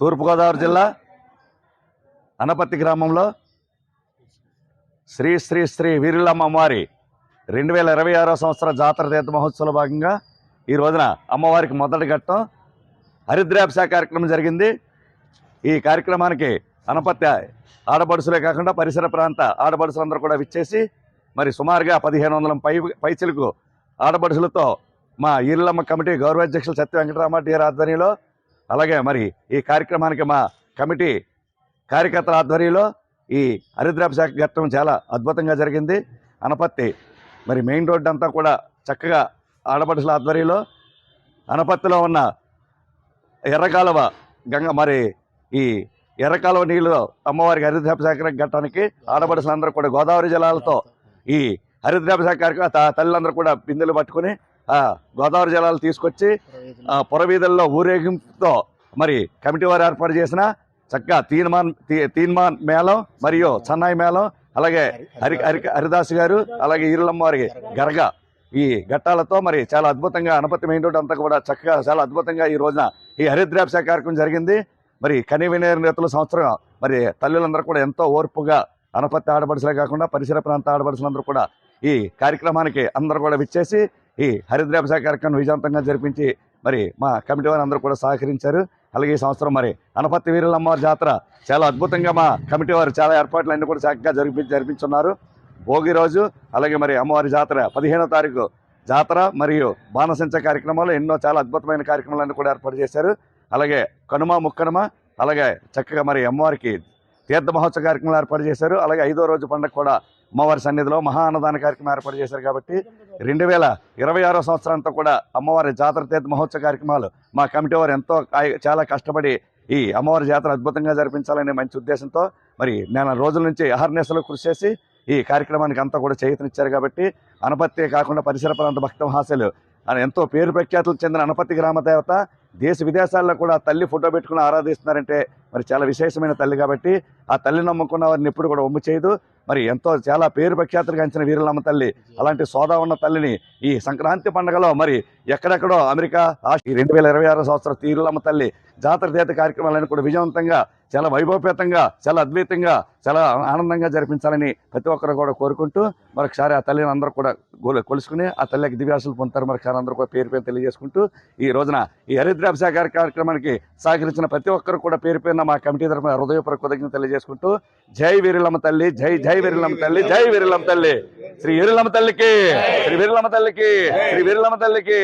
తూర్పుగోదావరి జిల్లా అనపత్తి గ్రామంలో శ్రీ శ్రీ శ్రీ వీరులమ్మ అమ్మవారి 2026 సంవత్సర జాతర తీర్థ మహోత్సవంలో భాగంగా ఈ రోజున అమ్మవారికి మొదటి ఘట్టం హరిద్రాభిషేక కార్యక్రమం జరిగింది. ఈ కార్యక్రమానికి అనపత్తి ఆడపడుసులే కాకుండా పరిసర ప్రాంత ఆడపడుసులందరూ కూడా విచ్చేసి మరి సుమారుగా 1500 పైచిలకు ఆడపడుసులతో మా ఈరులమ్మ కమిటీ గౌరవాధ్యక్షులు సత్య వెంకటరామ టీఆర్ ఆధ్వర్యంలో, అలాగే మరి ఈ కార్యక్రమానికి మా కమిటీ కార్యకర్తల ఆధ్వర్యంలో ఈ హరిద్రాభిషేక ఘట్టం చాలా అద్భుతంగా జరిగింది. అనపత్తి మరి మెయిన్ రోడ్డు అంతా కూడా చక్కగా ఆడపడుసుల ఆధ్వర్యంలో అనపత్తిలో ఉన్న ఎర్రకాలువ మరి ఈ ఎర్రకాలువ నీళ్ళు అమ్మవారికి హరిద్రాభిషేక ఘట్టానికి ఆడపడుసులందరూ కూడా గోదావరి జలాలతో ఈ హరిద్రాభిషేక కార్యక్రమం తల్లులందరూ కూడా బిందెలు పట్టుకుని గోదావరి జలాలు తీసుకొచ్చి పురవీధుల్లో ఊరేగింపుతో మరి కమిటీ వారు ఏర్పాటు చేసిన చక్కగా తీన్మాన్ మేళం మరియు సన్నాయి మేళం, అలాగే హరిదాస్ గారు, అలాగే ఈరులమ్మ వారి గరగ ఈ ఘట్టాలతో మరి చాలా అద్భుతంగా అనపత్తి మెయిన్ రోడ్ అంతా కూడా చక్కగా చాలా అద్భుతంగా ఈ రోజున ఈ హరిద్రాభిషేక కార్యక్రమం జరిగింది. మరి కనివినేరు రీతుల సంవత్సరం మరి తల్లులందరూ కూడా ఎంతో ఓర్పుగా అనపత్తి ఆడపడుసులే కాకుండా పరిసర ప్రాంత ఆడపడుసులందరూ కూడా ఈ కార్యక్రమానికి అందరూ కూడా విచ్చేసి ఈ హరిద్రాభిషేక కార్యక్రమం విజయవంతంగా జరిపించి మరి మా కమిటీ వారు అందరూ కూడా సహకరించారు. అలాగే ఈ సంవత్సరం మరి అనపత్తి వీరులమ్మవారి జాతర చాలా అద్భుతంగా మా కమిటీ వారు చాలా ఏర్పాట్లు అన్ని కూడా చక్కగా జరిపించున్నారు. భోగి రోజు అలాగే మరి అమ్మవారి జాతర 15వ తారీఖు జాతర మరియు బాణసంచ కార్యక్రమాలు ఎన్నో చాలా అద్భుతమైన కార్యక్రమాలన్నీ కూడా ఏర్పాటు చేశారు. అలాగే కనుమ ముక్కనుమ అలాగే చక్కగా మరి అమ్మవారికి తీర్థ మహోత్సవ కార్యక్రమాలు ఏర్పాటు చేశారు. అలాగే 5వ రోజు పండుగ కూడా అమ్మవారి సన్నిధిలో మహా అన్నదాన కార్యక్రమం ఏర్పాటు చేశారు. కాబట్టి 2026 సంవత్సరంతో కూడా అమ్మవారి జాతర తీర్థ మహోత్సవ కార్యక్రమాలు మా కమిటీ వారు చాలా కష్టపడి ఈ అమ్మవారి జాతర అద్భుతంగా జరిపించాలనే మంచి ఉద్దేశంతో మరి నెల రోజుల నుంచి అహర్నిశలు కృషి చేసి ఈ కార్యక్రమానికి అంతా కూడా చేయూతనిచ్చారు. కాబట్టి అనపత్తి కాకుండా పరిసర ప్రాంత భక్త మహాశయులు ఎంతో పేరు ప్రఖ్యాతులు చెందిన అనపత్తి గ్రామ దేవత దేశ విదేశాల్లో కూడా తల్లి ఫోటో పెట్టుకుని ఆరాధిస్తున్నారంటే మరి చాలా విశేషమైన తల్లి. కాబట్టి ఆ తల్లిని నమ్ముకున్న వారిని ఎప్పుడు కూడా ఒమ్ము చేయదు. మరి చాలా పేరు ప్రఖ్యాతులు గంచిన వీరులమ్మ తల్లి అలాంటి సోదా ఉన్న తల్లిని ఈ సంక్రాంతి పండుగలో మరి ఎక్కడెక్కడో అమెరికా 2026 సంవత్సరం వీరులమ్మ తల్లి జాతర తీర్థ కార్యక్రమాలను కూడా విజయవంతంగా చాలా వైభవపేతంగా చాలా అద్భుతంగా చాలా ఆనందంగా జరిపించాలని ప్రతి ఒక్కరు కూడా కోరుకుంటూ మరొకసారి ఆ తల్లిని అందరూ కూడా కొలుసుకుని ఆ తల్లికి దివ్యాసులు పొందుతారు. మరొకసారి అందరూ కూడా పేరు తెలియజేసుకుంటూ ఈ రోజున ఈ హరిద్రాభిషేక కార్యక్రమానికి సహకరించిన ప్రతి ఒక్కరు కూడా పేరు పేరున మా కమిటీ తరఫున హృదయపూర్వక కృతజ్ఞతలు తెలియజేసుకుంటూ జై వీరులమ్మ తల్లి, జై జై వీరులమ్మ తల్లి, జై వీరులమ్మ తల్లి, శ్రీ వీరులమ్మ తల్లికి, శ్రీ వీరులమ్మ తల్లికి, శ్రీ వీరులమ్మ తల్లికి.